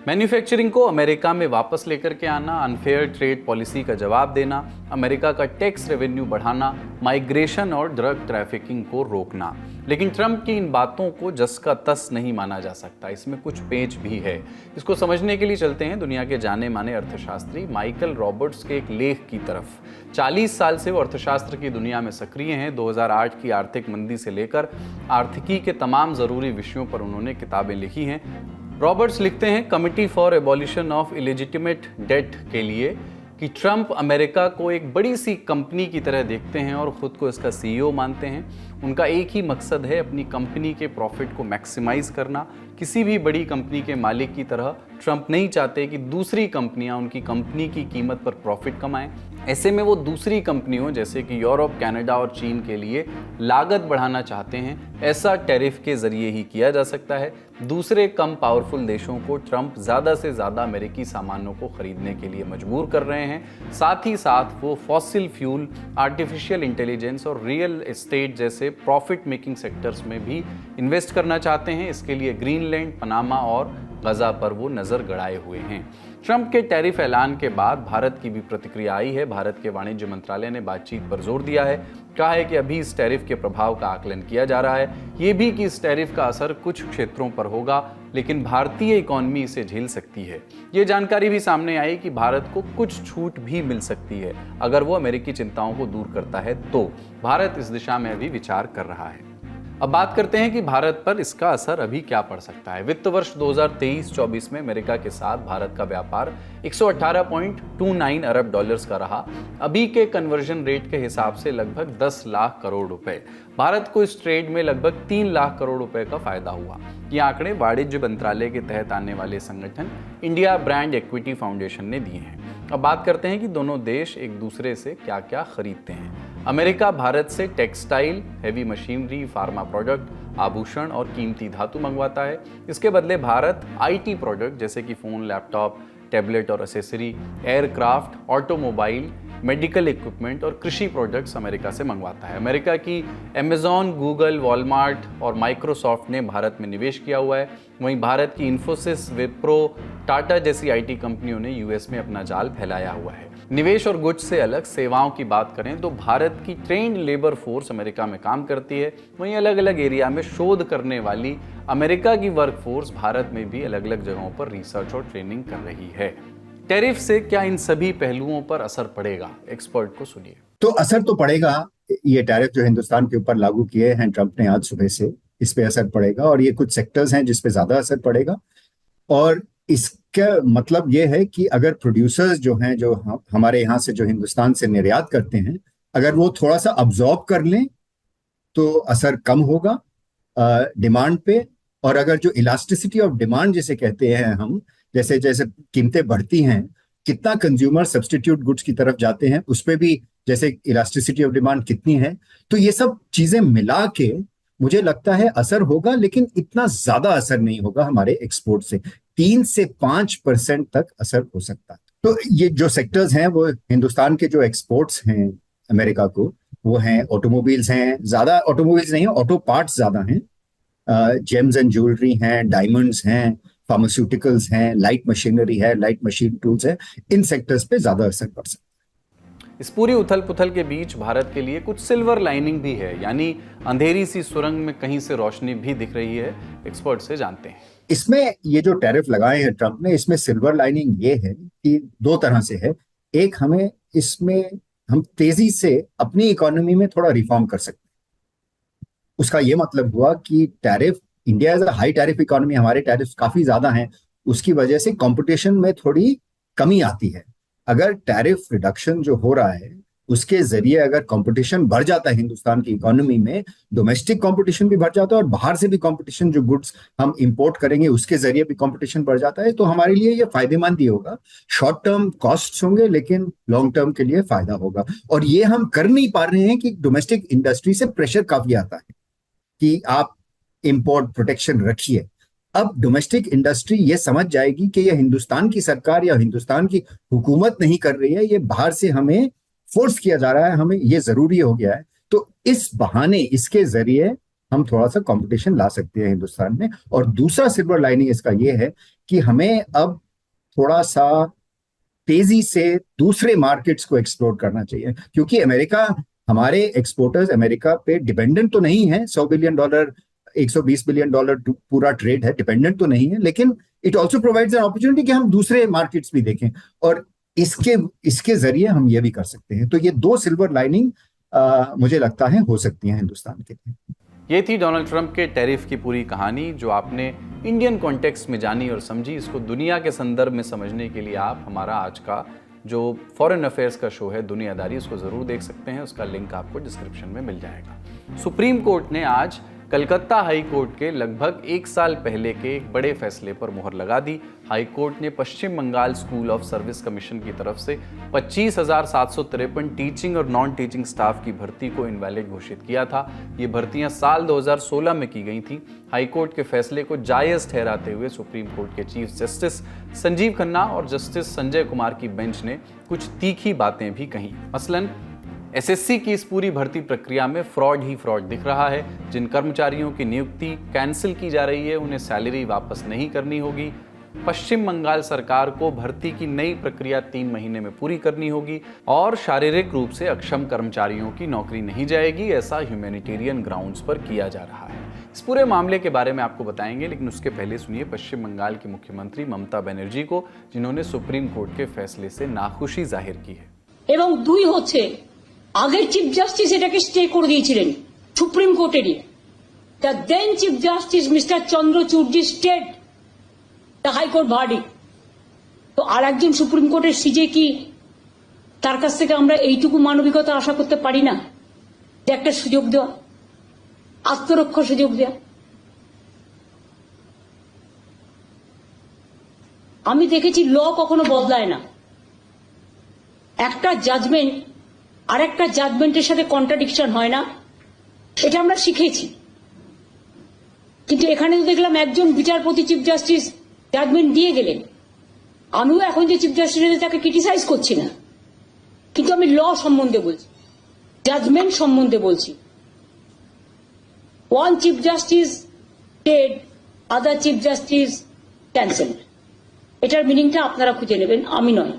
मैन्युफैक्चरिंग को अमेरिका में वापस लेकर के आना, अनफेयर ट्रेड पॉलिसी का जवाब देना, अमेरिका का टैक्स रेवेन्यू बढ़ाना, माइग्रेशन और ड्रग ट्रैफिकिंग को रोकना। लेकिन ट्रंप की इन बातों को जस का तस नहीं माना जा सकता, इसमें कुछ पेच भी है। इसको समझने के लिए चलते हैं दुनिया के जाने माने अर्थशास्त्री माइकल रॉबर्ट्स के एक लेख की तरफ। 40 साल से वो अर्थशास्त्र की दुनिया में सक्रिय हैं। 2008 की आर्थिक मंदी से लेकर आर्थिकी के तमाम ज़रूरी विषयों पर उन्होंने किताबें लिखी हैं। रॉबर्ट्स लिखते हैं committee for abolition of illegitimate debt के लिए कि ट्रंप अमेरिका को एक बड़ी सी कंपनी की तरह देखते हैं और ख़ुद को इसका सीईओ मानते हैं। उनका एक ही मकसद है अपनी कंपनी के प्रॉफिट को मैक्सिमाइज करना। किसी भी बड़ी कंपनी के मालिक की तरह ट्रंप नहीं चाहते कि दूसरी कंपनियां उनकी कंपनी की कीमत पर प्रॉफिट कमाएं। ऐसे में वो दूसरी कंपनियों जैसे कि यूरोप, कनाडा और चीन के लिए लागत बढ़ाना चाहते हैं। ऐसा टैरिफ के जरिए ही किया जा सकता है। दूसरे कम पावरफुल देशों को ट्रंप ज़्यादा से ज़्यादा अमेरिकी सामानों को खरीदने के लिए मजबूर कर रहे हैं। साथ ही साथ वो फॉसिल फ्यूल, आर्टिफिशियल इंटेलिजेंस और रियल एस्टेट जैसे प्रॉफिट मेकिंग सेक्टर्स में भी इन्वेस्ट करना चाहते हैं। इसके लिए ग्रीनलैंड, पनामा और गजा पर वो नज़र गड़ाए हुए हैं। ट्रंप के टैरिफ ऐलान के बाद भारत की भी प्रतिक्रिया आई है। भारत के वाणिज्य मंत्रालय ने बातचीत पर जोर दिया है। कहा है कि अभी इस टैरिफ के प्रभाव का आकलन किया जा रहा है। ये भी कि इस टैरिफ का असर कुछ क्षेत्रों पर होगा, लेकिन भारतीय इकॉनमी इसे झेल सकती है। ये जानकारी भी सामने आई कि भारत को कुछ छूट भी मिल सकती है अगर वो अमेरिकी चिंताओं को दूर करता है तो। भारत इस दिशा में भी विचार कर रहा है। अब बात करते हैं कि भारत पर इसका असर अभी क्या पड़ सकता है। वित्त वर्ष 2023-24 में अमेरिका के साथ भारत का व्यापार 118.29 अरब डॉलर्स का रहा। अभी के कन्वर्जन रेट के हिसाब से लगभग 10 लाख करोड़ रुपए। भारत को इस ट्रेड में लगभग 3 लाख करोड़ रुपए का फायदा हुआ। ये आंकड़े वाणिज्य मंत्रालय के तहत आने वाले संगठन इंडिया ब्रांड इक्विटी फाउंडेशन ने दिए हैं। अब बात करते हैं कि दोनों देश एक दूसरे से क्या क्या खरीदते हैं। अमेरिका भारत से textile, heavy machinery, pharma product, आभूषण और कीमती धातु मंगवाता है। इसके बदले भारत आईटी प्रोडक्ट जैसे कि फ़ोन, लैपटॉप, टैबलेट और accessory, aircraft, automobile, medical equipment और कृषि प्रोडक्ट्स अमेरिका से मंगवाता है। अमेरिका की अमेजॉन, गूगल, वॉलमार्ट और माइक्रोसॉफ्ट ने भारत में निवेश किया हुआ है। वहीं भारत की इन्फोसिस, विप्रो, टाटा जैसी आईटी कंपनियों ने यूएस में अपना जाल फैलाया हुआ है। निवेश और गुड्स से अलग सेवाओं की बात करें तो भारत की ट्रेंड लेबर फोर्स अमेरिका में काम करती है। वहीं अलग अलग एरिया में शोध करने वाली अमेरिका की वर्क फोर्स भारत में भी अलग अलग जगहों पर रिसर्च और ट्रेनिंग कर रही है। टैरिफ से क्या इन सभी पहलुओं पर असर पड़ेगा? एक्सपर्ट को सुनिए। तो असर तो पड़ेगा। ये टैरिफ जो हिंदुस्तान के ऊपर लागू किए हैं ट्रंप ने आज सुबह से, इस पे असर पड़ेगा और ये कुछ सेक्टर्स हैं जिस पे ज्यादा असर पड़ेगा। और इसका मतलब ये है कि अगर प्रोड्यूसर्स जो हैं, जो हमारे यहाँ से जो हिंदुस्तान से निर्यात करते हैं, अगर वो थोड़ा सा अब्जॉर्ब कर लें तो असर कम होगा डिमांड पे। और अगर जो इलास्टिसिटी ऑफ डिमांड जिसे कहते हैं हम, जैसे जैसे कीमतें बढ़ती हैं, कितना कंज्यूमर सब्स्टिट्यूट गुड्स की तरफ जाते हैं, उस पर भी जैसे इलास्टिसिटी ऑफ डिमांड कितनी है, तो ये सब चीजें मिला के मुझे लगता है असर होगा, लेकिन इतना ज्यादा असर नहीं होगा हमारे एक्सपोर्ट से। 3 से 5% तक असर हो सकता है। तो ये जो सेक्टर्स हैं वो हिंदुस्तान के जो एक्सपोर्ट्स हैं अमेरिका को, वो हैं ऑटोमोबाइल्स हैं, ज्यादा ऑटोमोबाइल्स नहीं है, ऑटो पार्ट्स ज्यादा हैं, जेम्स एंड ज्वेलरी हैं, डायमंड्स हैं, फार्मास्यूटिकल्स हैं, लाइट मशीनरी है, लाइट मशीन टूल्स है। इन सेक्टर्स पे ज्यादा असर पड़ सकता है। इस पूरी उथल पुथल के बीच भारत के लिए कुछ सिल्वर लाइनिंग भी है, यानी अंधेरी सी सुरंग में कहीं से रोशनी भी दिख रही है। एक्सपर्ट से जानते हैं। इसमें ये जो टैरिफ लगाए हैं ट्रंप ने, इसमें सिल्वर लाइनिंग ये है कि 2 तरह से है। एक, हमें इसमें हम तेजी से अपनी इकोनॉमी में थोड़ा रिफॉर्म कर सकते हैं। उसका ये मतलब हुआ कि tariff, India is a high tariff economy, हमारे टैरिफ काफी ज्यादा हैं, उसकी वजह से कंपटीशन में थोड़ी कमी आती है। अगर टैरिफ रिडक्शन जो हो रहा है उसके जरिए अगर कंपटीशन बढ़ जाता है हिंदुस्तान की इकोनॉमी में, डोमेस्टिक कंपटीशन भी बढ़ जाता है और बाहर से भी कंपटीशन, जो गुड्स हम इंपोर्ट करेंगे उसके जरिए भी कंपटीशन बढ़ जाता है, तो हमारे लिए ये फायदेमंद ही होगा। शॉर्ट टर्म कॉस्ट्स होंगे लेकिन लॉन्ग टर्म के लिए फायदा होगा। और ये हम कर नहीं पा रहे हैं कि डोमेस्टिक इंडस्ट्री से प्रेशर काफी आता है कि आप इंपोर्ट प्रोटेक्शन रखिए। अब डोमेस्टिक इंडस्ट्री ये समझ जाएगी कि ये हिंदुस्तान की सरकार या हिंदुस्तान की हुकूमत नहीं कर रही है, ये बाहर से हमें फोर्स किया जा रहा है, हमें ये जरूरी हो गया है। तो इस बहाने, इसके जरिए हम थोड़ा सा कंपटीशन ला सकते हैं हिंदुस्तान में। और दूसरा सिल्वर लाइनिंग इसका ये है कि हमें अब थोड़ा सा तेजी से दूसरे मार्केट्स को एक्सप्लोर करना चाहिए, क्योंकि अमेरिका, हमारे एक्सपोर्टर्स अमेरिका पे डिपेंडेंट तो नहीं है। $100 बिलियन, $120 बिलियन पूरा ट्रेड है, डिपेंडेंट तो नहीं है, लेकिन it also provides an opportunity कि हम दूसरे मार्केट्स भी देखें, और इसके जरिए हम ये भी कर सकते हैं। तो ये 2 सिल्वर लाइनिंग मुझे लगता है हो सकती हैं हिंदुस्तान के लिए। ये थी डोनाल्ड ट्रंप के टैरिफ की पूरी कहानी, जो आपने इंडियन कॉन्टेक्स्ट में जानी और समझी। इसको दुनिया के संदर्भ में समझने के लिए आप हमारा आज का जो फॉरेन अफेयर्स का शो है दुनियादारी, उसको ज़रूर देख सकते हैं। उसका लिंक आपको डिस्क्रिप्शन में मिल जाएगा। सुप्रीम कोर्ट ने आज कलकत्ता हाई कोर्ट के लगभग 1 साल पहले के एक बड़े फैसले पर मुहर लगा दी। हाई कोर्ट ने Paschim Bengal school of service commission की तरफ से 25,753 टीचिंग और नॉन टीचिंग स्टाफ की भर्ती को इनवैलिड घोषित किया था। ये भर्तियां साल 2016 में की गई थी। हाई कोर्ट के फैसले को जायज़ ठहराते हुए सुप्रीम कोर्ट के चीफ जस्टिस संजीव खन्ना और जस्टिस संजय कुमार की बेंच ने कुछ तीखी बातें भी कहीं। मसलन एसएससी की इस पूरी भर्ती प्रक्रिया में फ्रॉड ही फ्रॉड दिख रहा है। जिन कर्मचारियों की नियुक्ति कैंसिल की जा रही है उन्हें सैलरी वापस नहीं करनी होगी। पश्चिम बंगाल सरकार को भर्ती की नई प्रक्रिया 3 महीने में पूरी करनी होगी और शारीरिक रूप से अक्षम कर्मचारियों की नौकरी नहीं जाएगी, ऐसा ह्यूमैनिटेरियन ग्राउंड्स पर किया जा रहा है। इस पूरे मामले के बारे में आपको बताएंगे, लेकिन उसके पहले सुनिए पश्चिम बंगाल की मुख्यमंत्री ममता बनर्जी को, जिन्होंने सुप्रीम कोर्ट के फैसले से नाखुशी जाहिर की है। এবং 2 হচ্ছে আগের চিফ জাস্টিস এটাকে স্টে করে দিয়েছিলেন সুপ্রিম কোর্টেরই। The then chief justice mister Chandrachud stayed the high court verdict. তো আর একজন সুপ্রিম কোর্টের সিজে কি তার কাছ থেকে আমরা এইটুকু মানবিকতা আশা করতে পারি না যে একটা সুযোগ দেওয়া, আত্মরক্ষার সুযোগ দেওয়া? আমি দেখেছি ল কখনো বদলায় না। একটা জাজমেন্ট আর একটা জাজমেন্টের সাথে কন্ট্রাডিকশন হয় না, এটা আমরা শিখেছি। কিন্তু এখানে তো দেখলাম একজন বিচারপতি চিফ জাস্টিস জাজমেন্ট দিয়ে গেলেন। আমিও এখন যে চিফ জাস্টিস তাকে ক্রিটিসাইজ করছি না, কিন্তু আমি ল সম্বন্ধে বলছি, জাজমেন্ট সম্বন্ধে বলছি। ওয়ান চিফ জাস্টিস ডেড, আদার চিফ জাস্টিস ক্যান্সেলড। এটার মিনিংটা আপনারা খুঁজে নেবেন, আমি নয়।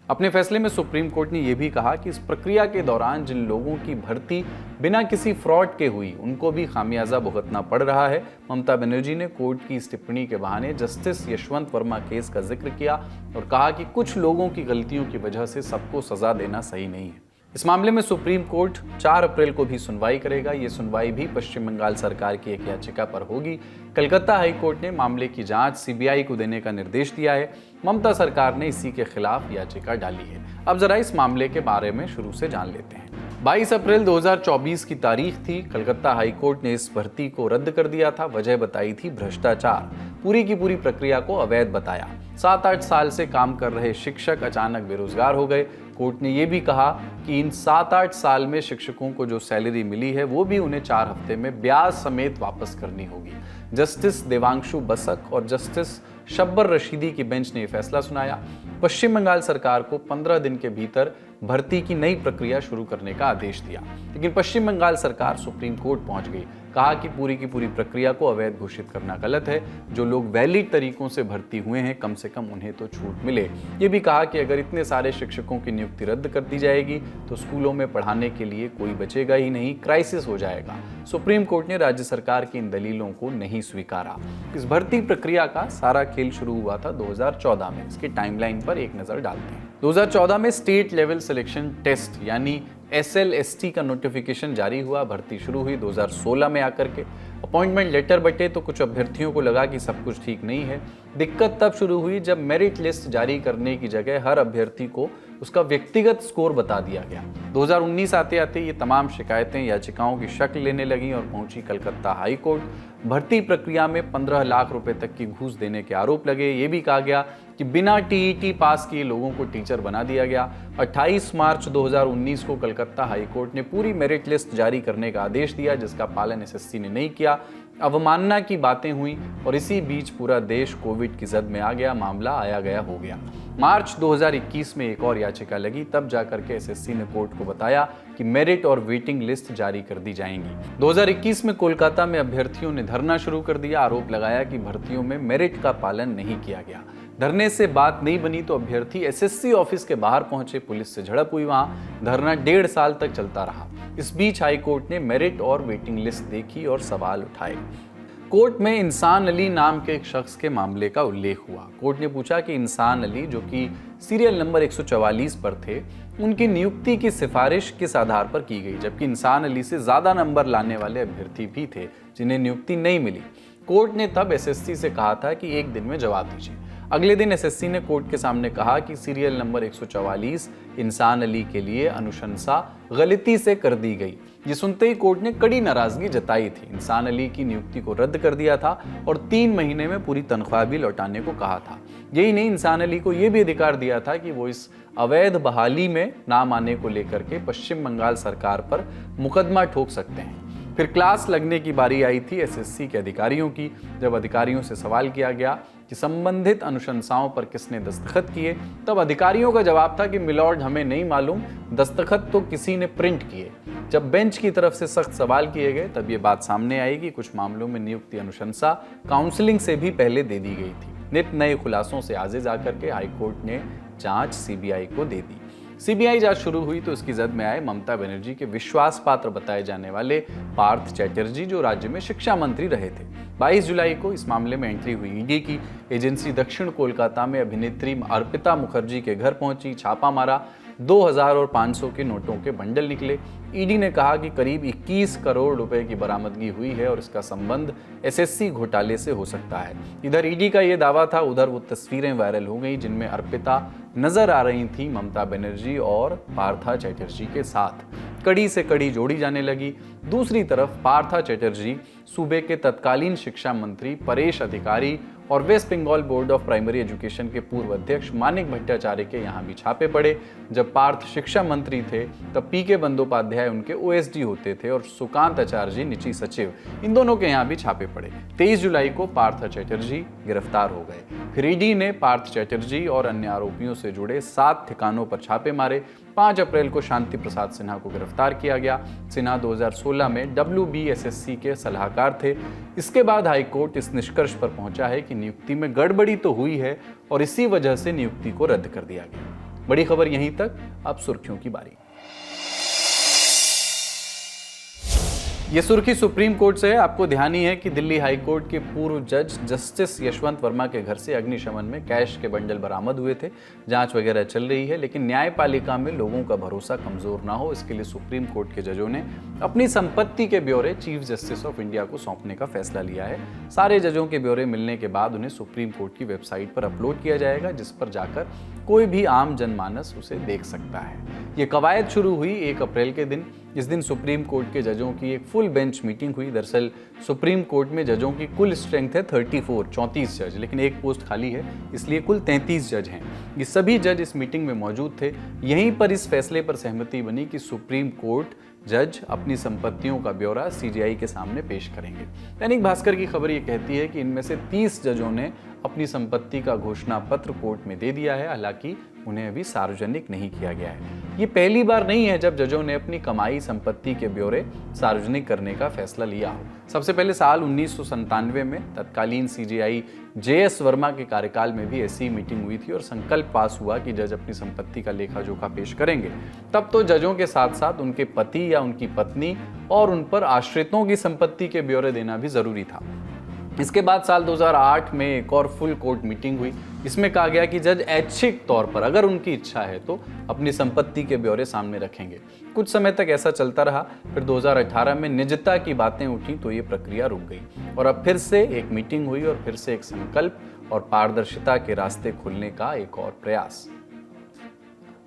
अपने फैसले में सुप्रीम कोर्ट ने यह भी कहा कि इस प्रक्रिया के दौरान जिन लोगों की भर्ती बिना किसी फ्रॉड के हुई उनको भी खामियाजा भुगतना पड़ रहा है। ममता बनर्जी ने कोर्ट की इस टिप्पणी के बहाने जस्टिस यशवंत वर्मा केस का जिक्र किया और कहा कि कुछ लोगों की गलतियों की वजह से सबको सजा देना सही नहीं है। इस मामले में सुप्रीम कोर्ट 4 अप्रैल को भी सुनवाई करेगा। ये सुनवाई भी पश्चिम बंगाल सरकार की एक याचिका पर होगी। कलकत्ता हाई कोर्ट ने मामले की जांच सीबीआई को देने का निर्देश दिया है। ममता सरकार ने इसी के खिलाफ याचिका डाली है। अब जरा इस मामले के बारे में शुरू से जान लेते हैं। 22 अप्रैल 2024 की तारीख थी। कलकत्ता हाई कोर्ट ने इस भर्ती को रद्द कर दिया था। वजह बताई थी भ्रष्टाचार। पूरी की पूरी प्रक्रिया को अवैध बताया। 7-8 साल से काम कर रहे शिक्षक अचानक बेरोजगार हो गए। कोर्ट ने यह भी कहा कि इन 7-8 साल में शिक्षकों को जो सैलरी मिली है वो भी उन्हें 4 हफ्ते में ब्याज समेत वापस करनी होगी। जस्टिस देवांशु बसक और जस्टिस शब्बर रशीदी की बेंच ने यह फैसला सुनाया। पश्चिम बंगाल सरकार को 15 दिन के भीतर भर्ती की नई प्रक्रिया शुरू करने का आदेश दिया, लेकिन पश्चिम बंगाल सरकार सुप्रीम कोर्ट पहुंच गई। कहा कि पूरी की पूरी प्रक्रिया को अवैध घोषित करना गलत है। जो लोग वैलिड तरीकों से भर्ती हुए हैं कम से कम उन्हें तो छूट मिले। ये भी कहा कि अगर इतने सारे शिक्षकों की नियुक्ति रद्द कर दी जाएगी तो स्कूलों में पढ़ाने के लिए कोई बचेगा ही नहीं, क्राइसिस हो जाएगा। सुप्रीम कोर्ट ने राज्य सरकार की इन दलीलों को नहीं स्वीकारा। इस भर्ती प्रक्रिया का सारा खेल शुरू हुआ था 2014 में। इसकी टाइमलाइन पर एक नजर डालते हैं। 2014 में स्टेट लेवल सिलेक्शन टेस्ट यानी SLST का नोटिफिकेशन जारी हुआ। भर्ती शुरू हुई 2016 में आकर के। अपॉइंटमेंट लेटर बटे तो कुछ अभ्यर्थियों को लगा कि सब कुछ ठीक नहीं है। दिक्कत तब शुरू हुई जब मेरिट लिस्ट जारी करने की जगह हर अभ्यर्थी को उसका व्यक्तिगत स्कोर बता दिया गया। 2019 आते आते ये तमाम शिकायतें याचिकाओं की शक्ल लेने लगीं और पहुंची कलकत्ता हाई कोर्ट। भर्ती प्रक्रिया में 15 लाख रुपए तक की घूस देने के आरोप लगे। ये भी कहा गया कि बिना TET पास किए लोगों को टीचर बना दिया गया। 28 मार्च 2019 को कलकत्ता हाई कोर्ट ने पूरी मेरिट लिस्ट जारी करने का आदेश दिया, जिसका पालन SSC ने नहीं किया। अवमानना की बातें हुई और इसी बीच पूरा देश कोविड की जद में आ गया, मामला आया गया हो गया। मार्च 2021 में एक और याचिका लगी, तब जाकर के एसएससी ने कोर्ट को बताया कि मेरिट और वेटिंग लिस्ट जारी कर दी जाएंगी। 2021 में कोलकाता में अभ्यर्थियों ने धरना शुरू कर दिया, आरोप लगाया कि भर्तियों में मेरिट का पालन नहीं किया गया। धरने से बात नहीं बनी तो अभ्यर्थी एसएससी ऑफिस के बाहर पहुंचे, पुलिस से झड़प हुई। वहां धरना 1.5 साल तक चलता रहा। इस बीच हाईकोर्ट ने मेरिट और वेटिंग लिस्ट देखी और सवाल उठाए। कोर्ट में इंसान अली नाम के एक शख्स के मामले का उल्लेख हुआ। कोर्ट ने पूछा कि इंसान अली, जो कि सीरियल नंबर 144 पर थे, उनकी नियुक्ति की सिफारिश किस आधार पर की गई, जबकि इंसान अली से ज्यादा नंबर लाने वाले अभ्यर्थी भी थे जिन्हें नियुक्ति नहीं मिली। कोर्ट ने तब एसएससी से कहा था कि 1 दिन में जवाब दीजिए। अगले दिन एसएससी ने कोर्ट के सामने कहा कि सीरियल नंबर 144 इंसान अली के लिए अनुशंसा गलती से कर दी गई। ये सुनते ही कोर्ट ने कड़ी नाराजगी जताई थी। इंसान अली की नियुक्ति को रद्द कर दिया था और 3 महीने में पूरी तनख्वाह भी लौटाने को कहा था। यही नहीं, इंसान अली को यह भी अधिकार दिया था कि वो इस अवैध बहाली में नाम आने को लेकर के पश्चिम बंगाल सरकार पर मुकदमा ठोक सकते हैं। फिर क्लास लगने की बारी आई थी एसएससी के अधिकारियों की। जब अधिकारियों से सवाल किया गया कि संबंधित अनुशंसाओं पर किसने दस्तखत किए, तब अधिकारियों का जवाब था कि मिलॉर्ड हमें नहीं मालूम, दस्तखत तो किसी ने प्रिंट किए। जब बेंच की तरफ से सख्त सवाल किए गए तब ये बात सामने आई कि कुछ मामलों में नियुक्ति अनुशंसा काउंसलिंग से भी पहले दे दी गई थी। नित नए खुलासों से आजिज आकर के हाईकोर्ट ने जांच सीबीआई को दे दी। सीबीआई जांच शुरू हुई तो इसकी जद में आए ममता बनर्जी के विश्वास पात्र बताए जाने वाले पार्थ चैटर्जी, जो राज्य में शिक्षा मंत्री रहे थे। 22 जुलाई को इस मामले में एंट्री हुई। ईडी की एजेंसी दक्षिण कोलकाता में अभिनेत्री अर्पिता मुखर्जी के घर पहुंची, छापा मारा। 2000 और 500 के नोटों के बंडल निकले। ईडी ने कहा कि करीब 21 करोड़ रुपए की बरामदगी हुई है और इसका संबंध एसएससी घोटाले से हो सकता है। इधर ईडी का यह दावा था, उधर वो तस्वीरें वायरल हो गई जिनमें अर्पिता नजर आ रही थी ममता बनर्जी और पार्था चैटर्जी के साथ। कड़ी से कड़ी जोड़ी जाने लगी। दूसरी तरफ पार्था चैटर्जी सूबे के तत्कालीन शिक्षा मंत्री परेश अधिकारी और west Bengal board of primary education के पूर्व अध्यक्ष मानिक भट्टाचार्य के यहाँ भी छापे पड़े। जब पार्थ शिक्षा मंत्री थे तब पीके बंदोपाध्याय उनके ओएसडी होते थे और सुकांत आचार्य निची सचिव, इन दोनों के यहाँ भी छापे पड़े। 23 जुलाई को पार्थ चैटर्जी गिरफ्तार हो गए। फिर ईडी ने पार्थ चैटर्जी और अन्य आरोपियों से जुड़े 7 ठिकानों पर छापे मारे। 5 अप्रैल को शांति प्रसाद सिन्हा को गिरफ्तार किया गया। सिन्हा 2016 में WBSSC के सलाहकार थे। इसके बाद हाईकोर्ट इस निष्कर्ष पर पहुंचा है कि नियुक्ति में गड़बड़ी तो हुई है और इसी वजह से नियुक्ति को रद्द कर दिया गया। बड़ी खबर यहीं तक, अब सुर्खियों की बारी। ये सुर्खी सुप्रीम कोर्ट से है। आपको ध्यान ही है कि दिल्ली हाई कोर्ट के पूर्व जज जस्टिस यशवंत वर्मा के घर से अग्निशमन में कैश के बंडल बरामद हुए थे। जांच वगैरह चल रही है, लेकिन न्यायपालिका में लोगों का भरोसा कमजोर ना हो, इसके लिए सुप्रीम कोर्ट के जजों ने अपनी संपत्ति के ब्यौरे चीफ जस्टिस ऑफ इंडिया को सौंपने का फैसला लिया है। सारे जजों के ब्यौरे मिलने के बाद उन्हें सुप्रीम कोर्ट की वेबसाइट पर अपलोड किया जाएगा, जिस पर जाकर कोई भी आम जनमानस उसे देख सकता है। ये कवायद शुरू हुई 1 अप्रैल के दिन। इस दिन सुप्रीम कोर्ट के जजों की एक फुल बेंच मीटिंग हुई। दरअसल सुप्रीम कोर्ट में जजों की कुल स्ट्रेंथ है 34 जज, लेकिन एक पोस्ट खाली है, इसलिए कुल 33 जज हैं। ये सभी जज इस मीटिंग में मौजूद थे। यहीं पर इस फैसले पर सहमति बनी कि सुप्रीम कोर्ट जज अपनी संपत्तियों का ब्यौरा सीजीआई के सामने पेश करेंगे। दैनिक भास्कर की खबर ये कहती है कि इनमें से 30 जजों ने अपनी संपत्ति का घोषणा पत्र कोर्ट में दे दिया है, हालांकि उन्हें अभी सार्वजनिक नहीं किया गया है। ये पहली बार नहीं है जब जजों ने अपनी कमाई संपत्ति के ब्यौरे सार्वजनिक करने का फैसला लिया हो। सबसे पहले साल 1997 में तत्कालीन सीजीआई JS वर्मा के कार्यकाल में भी ऐसी मीटिंग हुई थी और संकल्प पास हुआ कि जज अपनी संपत्ति का लेखा जोखा पेश करेंगे। तब तो जजों के साथ साथ उनके पति या उनकी पत्नी और उन पर आश्रितों की संपत्ति के ब्यौरे देना भी जरूरी था। इसके बाद साल 2008 में एक और फुल कोर्ट मीटिंग हुई। इसमें कहा गया कि जज ऐच्छिक तौर पर, अगर उनकी इच्छा है तो, अपनी संपत्ति के ब्यौरे सामने रखेंगे। कुछ समय तक ऐसा चलता रहा। फिर 2018 में निजता की बातें उठी तो ये प्रक्रिया रुक गई और अब फिर से एक मीटिंग हुई और फिर से एक संकल्प और पारदर्शिता के रास्ते खुलने का एक और प्रयास।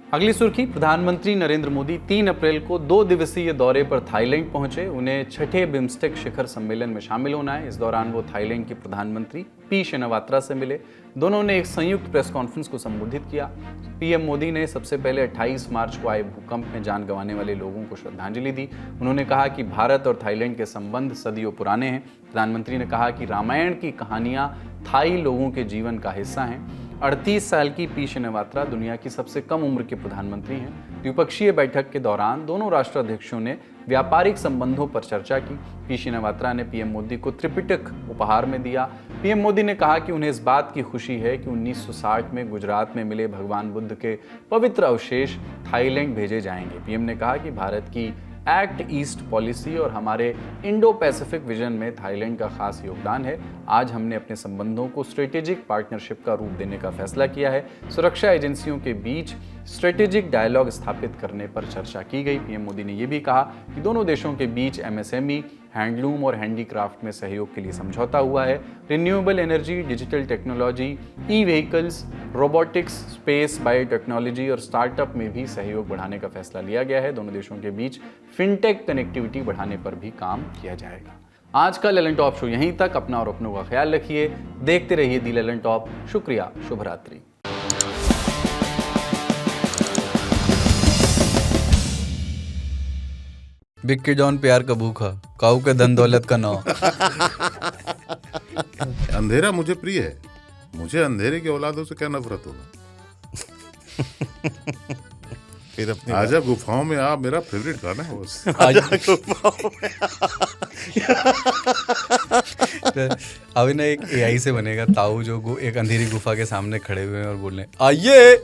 अगली सुर्खी, प्रधानमंत्री नरेंद्र मोदी 3 अप्रैल को 2 दिवसीय दौरे पर थाईलैंड पहुंचे। उन्हें छठे बिम्स्टेक शिखर सम्मेलन में शामिल होना है। इस दौरान वो थाईलैंड के प्रधानमंत्री पी शिनावात्रा से मिले। दोनों ने एक संयुक्त प्रेस कॉन्फ्रेंस को संबोधित किया। पीएम मोदी ने सबसे पहले 28 मार्च को आए भूकंप में जान गंवाने वाले लोगों को श्रद्धांजलि दी। उन्होंने कहा कि भारत और थाईलैंड के संबंध सदियों पुराने हैं। प्रधानमंत्री ने कहा कि रामायण की कहानियां थाई लोगों के जीवन का हिस्सा हैं। 38 साल की पी शिनावात्रा दुनिया की सबसे कम उम्र के प्रधानमंत्री हैं। द्विपक्षीय बैठक के दौरान दोनों राष्ट्राध्यक्षों ने व्यापारिक संबंधों पर चर्चा की। पी शिनावात्रा ने पीएम मोदी को त्रिपिटक उपहार में दिया। पीएम मोदी ने कहा कि उन्हें इस बात की खुशी है कि 1960 में गुजरात में मिले भगवान बुद्ध के पवित्र अवशेष थाईलैंड भेजे जाएंगे। पीएम ने कहा कि भारत की एक्ट ईस्ट पॉलिसी और हमारे इंडो पैसिफिक विजन में थाईलैंड का खास योगदान है। आज हमने अपने संबंधों को स्ट्रेटेजिक पार्टनरशिप का रूप देने का फैसला किया है। सुरक्षा एजेंसियों के बीच स्ट्रेटेजिक डायलॉग स्थापित करने पर चर्चा की गई। पीएम मोदी ने यह भी कहा कि दोनों देशों के बीच एमएसएमई, हैंडलूम और हैंडीक्राफ्ट में सहयोग के लिए समझौता हुआ है। रिन्यूएबल एनर्जी, डिजिटल टेक्नोलॉजी, ई व्हीकल्स, रोबोटिक्स, स्पेस, बायोटेक्नोलॉजी और स्टार्टअप में भी सहयोग बढ़ाने का फैसला लिया गया है। दोनों देशों के बीच फिनटेक कनेक्टिविटी बढ़ाने पर भी काम किया जाएगा। आज का ललन टॉप शो यहीं तक। अपना और अपनों का ख्याल रखिए। देखते रहिए दी ललन टॉप। शुक्रिया, शुभ रात्रि। बिक्की जॉन प्यार का भूखा, काऊ के धन दौलत का नाव। अंधेरा मुझे प्रिय है, मुझे अंधेरे की औलादों से क्या नफरत होगा। फिर अपनी आजा गुफाओं में आप मेरा फेवरेट गाना है बस। आजा गुफाओं में अभी ना एक एआई से बनेगा ताऊ जो एक अंधेरी गुफा के सामने खड़े हुए हैं और बोल रहे हैं आइए।